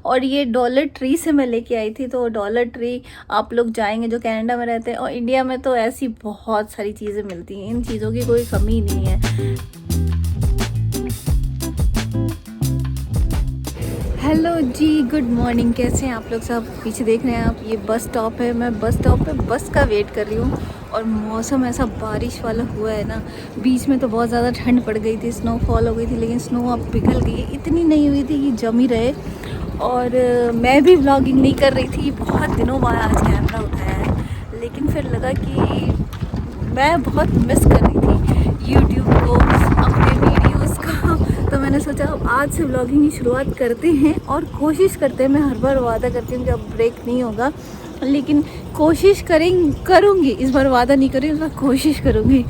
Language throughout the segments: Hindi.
और ये डॉलर ट्री से मैं लेके आई थी। तो डॉलर ट्री आप लोग जाएंगे जो कनाडा में रहते हैं, और इंडिया में तो ऐसी बहुत सारी चीज़ें मिलती हैं, इन चीज़ों की कोई कमी नहीं है। हेलो जी, गुड मॉर्निंग। कैसे हैं आप लोग सब? पीछे देख रहे हैं आप, ये बस स्टॉप है। मैं बस स्टॉप पे बस का वेट कर रही हूँ, और मौसम ऐसा बारिश वाला हुआ है ना। बीच में तो बहुत ज़्यादा ठंड पड़ गई थी, स्नोफॉल हो गई थी, लेकिन स्नो अब पिघल गई है। इतनी नहीं हुई थी कि जम ही रहे। और मैं भी व्लॉगिंग नहीं कर रही थी, बहुत दिनों बाद आज कैमरा उठाया है, लेकिन फिर लगा कि मैं बहुत मिस कर रही थी यूट्यूब को, अपने वीडियोस को। तो मैंने सोचा अब आज से व्लॉगिंग की शुरुआत करते हैं, और कोशिश करते हैं। मैं हर बार वादा करती हूँ कि अब ब्रेक नहीं होगा, लेकिन कोशिश करूँगी। इस बार वादा नहीं करूँगी, इस बार कोशिश करूँगी।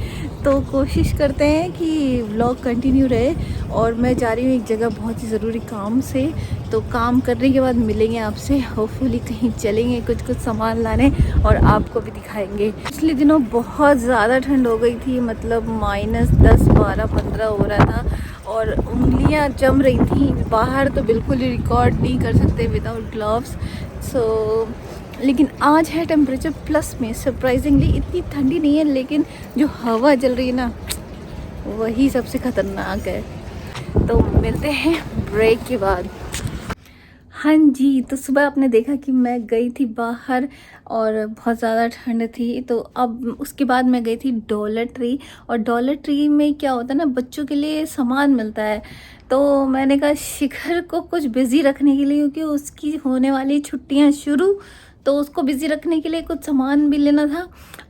तो कोशिश करते हैं कि व्लॉग कंटिन्यू रहे। और मैं जा रही हूँ एक जगह बहुत ही ज़रूरी काम से, तो काम करने के बाद मिलेंगे आपसे। होपफुली कहीं चलेंगे कुछ सामान लाने, और आपको भी दिखाएंगे। पिछले दिनों बहुत ज़्यादा ठंड हो गई थी, मतलब -10, 12, 15 हो रहा था, और उंगलियां जम रही थी बाहर। तो बिल्कुल ही रिकॉर्ड नहीं कर सकते विदाउट ग्लव्स। लेकिन आज है टेम्परेचर प्लस में। सरप्राइजिंगली इतनी ठंडी नहीं है, लेकिन जो हवा चल रही है ना, वही सबसे ख़तरनाक है। तो मिलते हैं ब्रेक के बाद। हाँ जी, तो सुबह आपने देखा कि मैं गई थी बाहर, और बहुत ज़्यादा ठंड थी। तो अब उसके बाद मैं गई थी डॉलर ट्री। और डॉलर ट्री में क्या होता है ना, बच्चों के लिए सामान मिलता है। तो मैंने कहा शिखर को कुछ बिज़ी रखने के लिए, क्योंकि उसकी होने वाली छुट्टियां शुरू, तो उसको बिज़ी रखने के लिए कुछ सामान भी लेना था।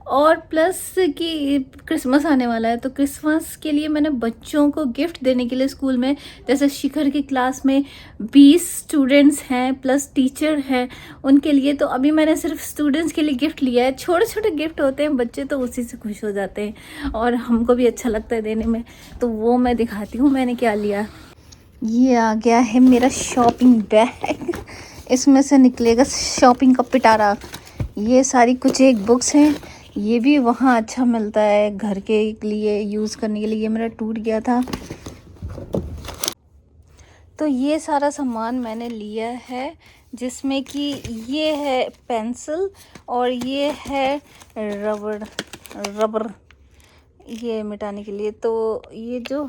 और प्लस कि क्रिसमस आने वाला है, तो क्रिसमस के लिए मैंने बच्चों को गिफ्ट देने के लिए स्कूल में, जैसे शिखर की क्लास में 20 स्टूडेंट्स हैं प्लस टीचर हैं, उनके लिए। तो अभी मैंने सिर्फ स्टूडेंट्स के लिए गिफ्ट लिया है। छोटे छोटे गिफ्ट होते हैं, बच्चे तो उसी से खुश हो जाते हैं, और हमको भी अच्छा लगता है देने में। तो वो मैं दिखाती हूँ मैंने क्या लिया। ये आ गया है मेरा शॉपिंग बैग। इसमें से निकलेगा शॉपिंग का पिटारा। ये सारी कुछ एक बुक्स हैं। ये भी वहाँ अच्छा मिलता है घर के लिए यूज़ करने के लिए। ये मेरा टूट गया था। तो ये सारा सामान मैंने लिया है, जिसमें कि ये है पेंसिल, और ये है रबर ये मिटाने के लिए। तो ये जो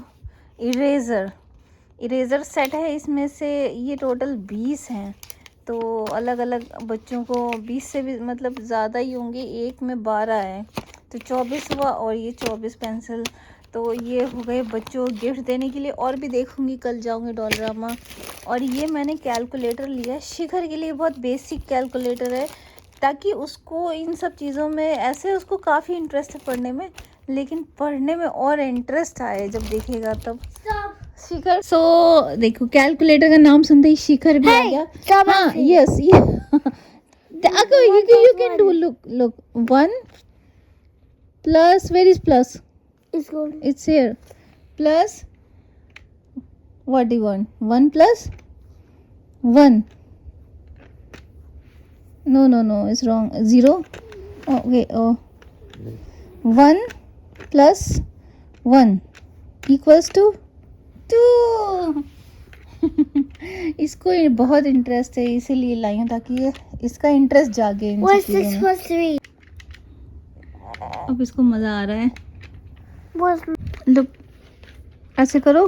इरेज़र सेट है, इसमें से ये टोटल 20 हैं। तो अलग अलग बच्चों को 20 से भी मतलब ज़्यादा ही होंगे, एक में 12 है, तो 24 हुआ। और ये 24 पेंसिल। तो ये हो गए बच्चों को गिफ्ट देने के लिए। और भी देखूंगी, कल जाऊंगी डॉलरामा। और ये मैंने कैलकुलेटर लिया शिखर के लिए, बहुत बेसिक कैलकुलेटर है, ताकि उसको इन सब चीज़ों में, ऐसे उसको काफ़ी इंटरेस्ट है पढ़ने में, लेकिन पढ़ने में और इंटरेस्ट आए जब देखेगा तब। शिखर, देखो कैलकुलेटर का नाम सुनते ही शिखर भी आ गया। हाँ, yes, you can do. Look 1 plus, where is plus? It's here. Plus, what do you want? 1 plus 1. No, it's wrong. 0. Okay. 1 plus 1 equals to 2. इसको बहुत इंटरेस्ट है, इसीलिए लाई हूँ, ताकि इसका इंटरेस्ट जागे इन सब चीज़ों में। अब इसको मज़ा आ रहा है। Look, ऐसे करो।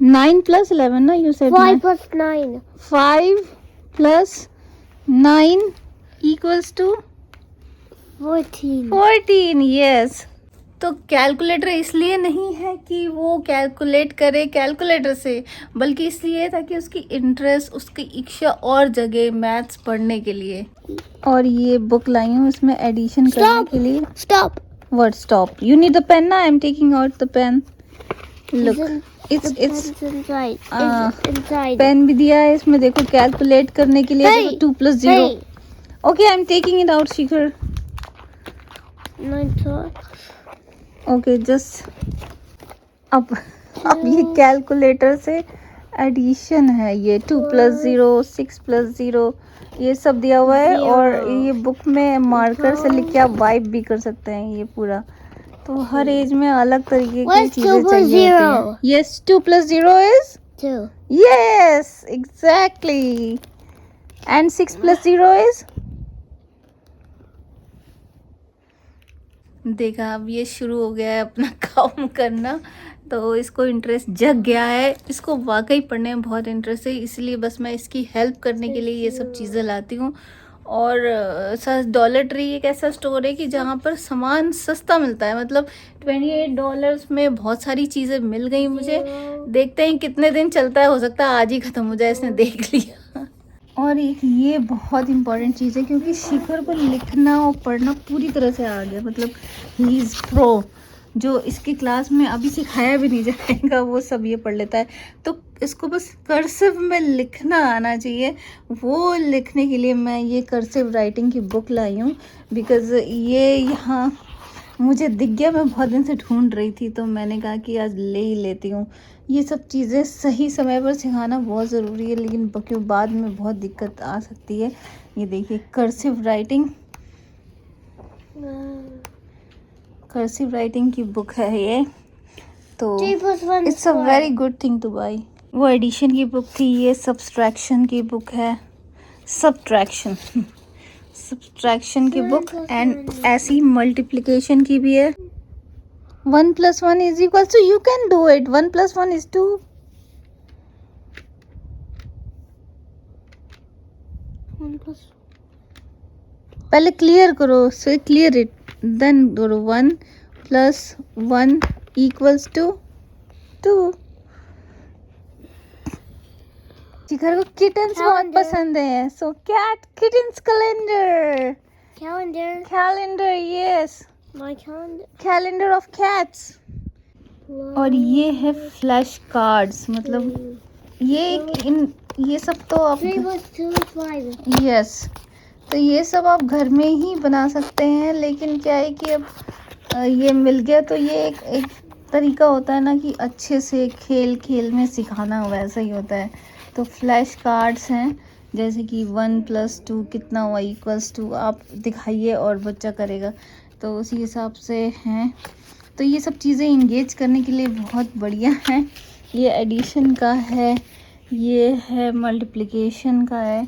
9 plus 11 ना, you said 5 plus 9. 5 plus 9 equals to 14. Yes. तो कैलकुलेटर इसलिए नहीं है कि वो कैलकुलेट करे कैलकुलेटर से, बल्कि इसलिए ताकि उसकी इंटरेस्ट, उसकी इच्छा और जगह मैथ्स पढ़ने के लिए। और ये बुक लाई हूँ इसमें एडिशन करने के लिए। Stop. What stop? You need the pen now. I'm taking out the pen. Look, it's inside. It's inside. Pen भी दिया है इसमें, देखो कैलकुलेट करने के लिए। Hey, 2 plus 0. Hey. Okay, I'm taking it out, Shikhar. Okay, just अब ये कैलकुलेटर से एडिशन है। ये 2 plus 0, 6 plus 0, ये सब दिया हुआ है। और ये बुक में मार्कर से लिख के आप वाइप भी कर सकते हैं ये पूरा। तो हर एज में अलग तरीके की चीजें चाहिए होती हैं। Yes, 2 plus 0 is 2. Yes, exactly. And 6 plus 0 is? देखा, अब ये शुरू हो गया है अपना काम करना, तो इसको इंटरेस्ट जग गया है, इसको वाकई पढ़ने में बहुत इंटरेस्ट है, इसलिए बस मैं इसकी हेल्प करने के लिए ये सब चीज़ें लाती हूँ। और सच, डॉलर ट्री एक ऐसा स्टोर है कि जहाँ पर सामान सस्ता मिलता है, मतलब $28 में बहुत सारी चीज़ें मिल गई मुझे। देखते हैं कितने दिन चलता है, हो सकता है आज ही ख़त्म हो जाए, इसने देख लिया। और एक ये बहुत इम्पॉर्टेंट चीज़ है, क्योंकि शिखर को लिखना और पढ़ना पूरी तरह से आ गया, मतलब ही इज़ प्रो। जो इसकी क्लास में अभी सिखाया भी नहीं जाएगा वो सब ये पढ़ लेता है, तो इसको बस कर्सिव में लिखना आना चाहिए। वो लिखने के लिए मैं ये कर्सिव राइटिंग की बुक लाई हूँ, बिकॉज़ ये यहाँ मुझे दिख गया, मैं बहुत दिन से ढूंढ रही थी, तो मैंने कहा कि आज ले ही लेती हूँ। ये सब चीज़ें सही समय पर सिखाना बहुत ज़रूरी है, लेकिन क्यों बाद में बहुत दिक्कत आ सकती है। ये देखिए कर्सिव राइटिंग की बुक है ये, तो 3 plus 1 it's a very good thing two by. वो एडिशन की बुक थी, ये सब्सट्रैक्शन की बुक है, सब्सट्रैक्शन की बुक, एंड ऐसी मल्टीप्लिकेशन की भी है। 1 plus 1 is equal to, you can do it, 1 plus 1 is 2. 1 plus पहले क्लियर करो, so clear it, then करो 1 plus 1 equals to 2. शिखर को किटन्स बहुत Calendar. पसंद है, so cat kittens calendar. calendar. Yes, My calendar. calendar of cats. और ये है फ्लैश कार्ड्स, मतलब ये सब तो आप 3 plus 2 is 5. यस, तो ये सब आप घर में ही बना सकते हैं, लेकिन क्या है कि अब ये मिल गया, तो ये एक तरीका होता है ना कि अच्छे से खेल खेल में सिखाना, वैसा ही होता है। तो फ्लैश कार्ड्स हैं, जैसे कि 1 plus 2 कितना हुआ =2, आप दिखाइए और बच्चा करेगा, तो उसी हिसाब से हैं। तो ये सब चीज़ें इंगेज करने के लिए बहुत बढ़िया हैं। ये एडिशन का है, ये है मल्टीप्लिकेशन का है,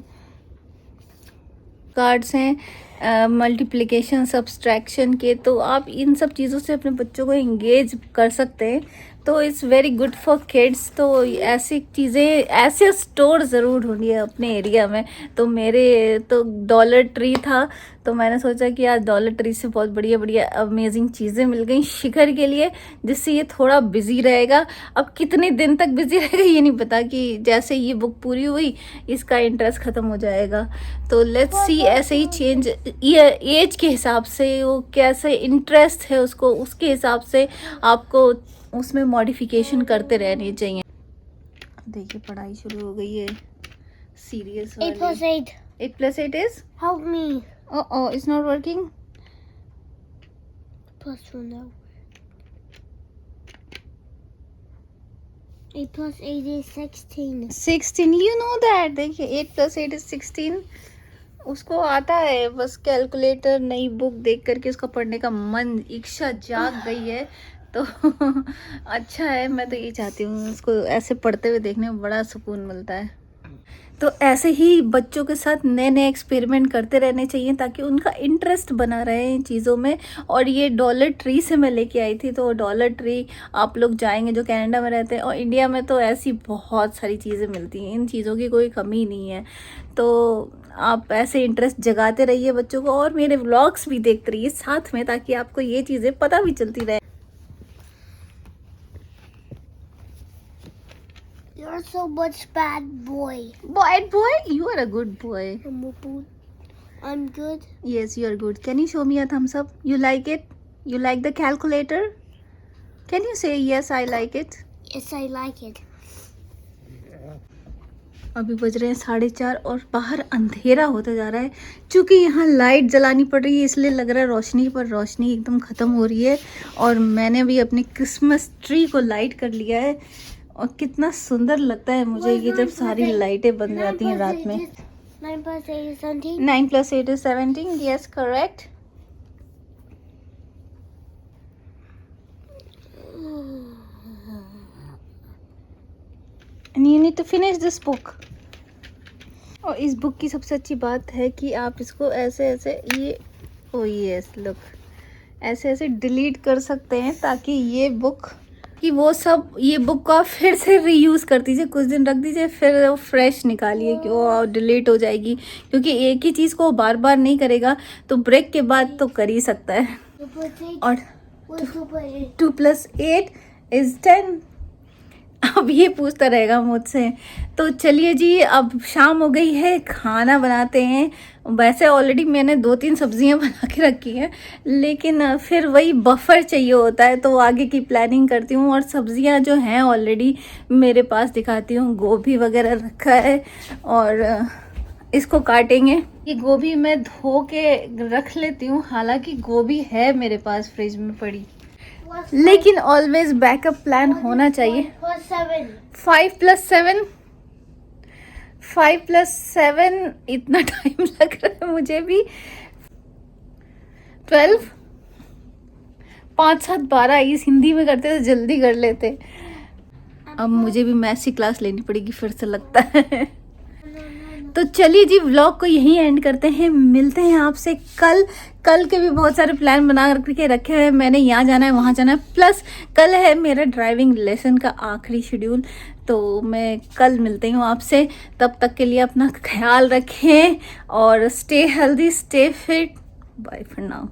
कार्ड्स हैं मल्टीप्लिकेशन सब्सट्रैक्शन के, तो आप इन सब चीज़ों से अपने बच्चों को इंगेज कर सकते हैं, तो it's very good for kids. तो ऐसी चीज़ें, ऐसे स्टोर ज़रूर ढूंढिए अपने एरिया में। तो मेरे तो डॉलर ट्री था, तो मैंने सोचा कि आज डॉलर ट्री से बहुत बढ़िया बढ़िया अमेजिंग चीज़ें मिल गई शिखर के लिए, जिससे ये थोड़ा बिजी रहेगा। अब कितने दिन तक बिजी रहेगा ये नहीं पता, कि जैसे ये बुक पूरी हुई इसका इंटरेस्ट ख़त्म हो जाएगा। तो लेट्स सी, ऐसे ही चेंज एज के हिसाब से, वो कैसे इंटरेस्ट है उसको, उसके हिसाब से आपको उसमें मॉडिफिकेशन करते रहने चाहिए। देखिए पढ़ाई शुरू हो गई है serious 8 plus 8. 8 plus 8 is? Help me. Oh, it's not working. Plus 1 now. 8 plus 8 is 16. 16, you know that. देखिए 8 plus 8 is 16, उसको आता है, बस कैलकुलेटर नई बुक देख करके उसका पढ़ने का मन, इच्छा जाग गई है, तो अच्छा है। मैं तो ये चाहती हूँ उसको ऐसे पढ़ते हुए देखने में बड़ा सुकून मिलता है। तो ऐसे ही बच्चों के साथ नए नए एक्सपेरिमेंट करते रहने चाहिए, ताकि उनका इंटरेस्ट बना रहे इन चीज़ों में। और ये डॉलर ट्री से मैं लेके आई थी, तो डॉलर ट्री आप लोग जाएंगे जो कनाडा में रहते हैं, और इंडिया में तो ऐसी बहुत सारी चीज़ें मिलती हैं, इन चीज़ों की कोई कमी नहीं है। तो आप ऐसे इंटरेस्ट जगाते रहिए बच्चों को, और मेरे व्लॉग्स भी देखते रहिए साथ में, ताकि आपको ये चीज़ें पता भी चलती रहे। You're so much bad boy. Bad boy, you are a good boy. I'm good. Yes, you are good. Can you show me a thumbs up? You like it? You like the calculator? Can you say yes, I like it? Yes, I like it. अभी बज रहे हैं 4:30 और बाहर अंधेरा होता जा रहा है। क्योंकि यहाँ लाइट जलानी पड़ रही है, इसलिए लग रहा है रोशनी पर रोशनी एकदम ख़त्म हो रही है। और मैंने भी अपने क्रिसमस ट्री को लाइट कर लिया है, और कितना सुंदर लगता है मुझे ये जब सारी लाइटें बन जाती हैं रात में। 9 plus 8 is 17. 9 plus 8 is 17. Yes, correct. and you need to finish this book. और इस बुक की सबसे अच्छी बात है कि आप इसको ऐसे ऐसे ये यस लुक ऐसे ऐसे डिलीट कर सकते हैं ताकि ये बुक कि वो सब ये बुक को आप फिर से रीयूज़ कर दीजिए, कुछ दिन रख दीजिए, फिर वो फ्रेश निकालिए कि वो डिलीट हो जाएगी, क्योंकि एक ही चीज़ को बार बार नहीं करेगा, तो ब्रेक के बाद तो कर ही सकता है। और 2 + 8 = 10। अब ये पूछता रहेगा मुझसे। तो चलिए जी, अब शाम हो गई है, खाना बनाते हैं। वैसे ऑलरेडी मैंने 2-3 सब्जियां बना के रखी हैं, लेकिन फिर वही बफर चाहिए होता है, तो आगे की प्लानिंग करती हूँ। और सब्जियां जो हैं ऑलरेडी मेरे पास दिखाती हूँ, गोभी वगैरह रखा है और इसको काटेंगे। ये गोभी मैं धो के रख लेती हूँ, हालांकि गोभी है मेरे पास फ्रिज में पड़ी, लेकिन ऑलवेज बैकअप प्लान होना चाहिए। 5 + 7 इतना टाइम लग रहा है मुझे भी। 12 5 7 12 इस हिंदी में करते तो जल्दी कर लेते। अब मुझे भी मैथ्स की क्लास लेनी पड़ेगी फिर से लगता है। तो चलिए जी, व्लॉग को यहीं एंड करते हैं, मिलते हैं आपसे कल। कल के भी बहुत सारे प्लान बना के रखे हैं मैंने, यहाँ जाना है वहाँ जाना है, प्लस कल है मेरा ड्राइविंग लेसन का आखिरी शेड्यूल। तो मैं कल मिलती हूँ आपसे, तब तक के लिए अपना ख्याल रखें और stay healthy, stay fit. Bye for now.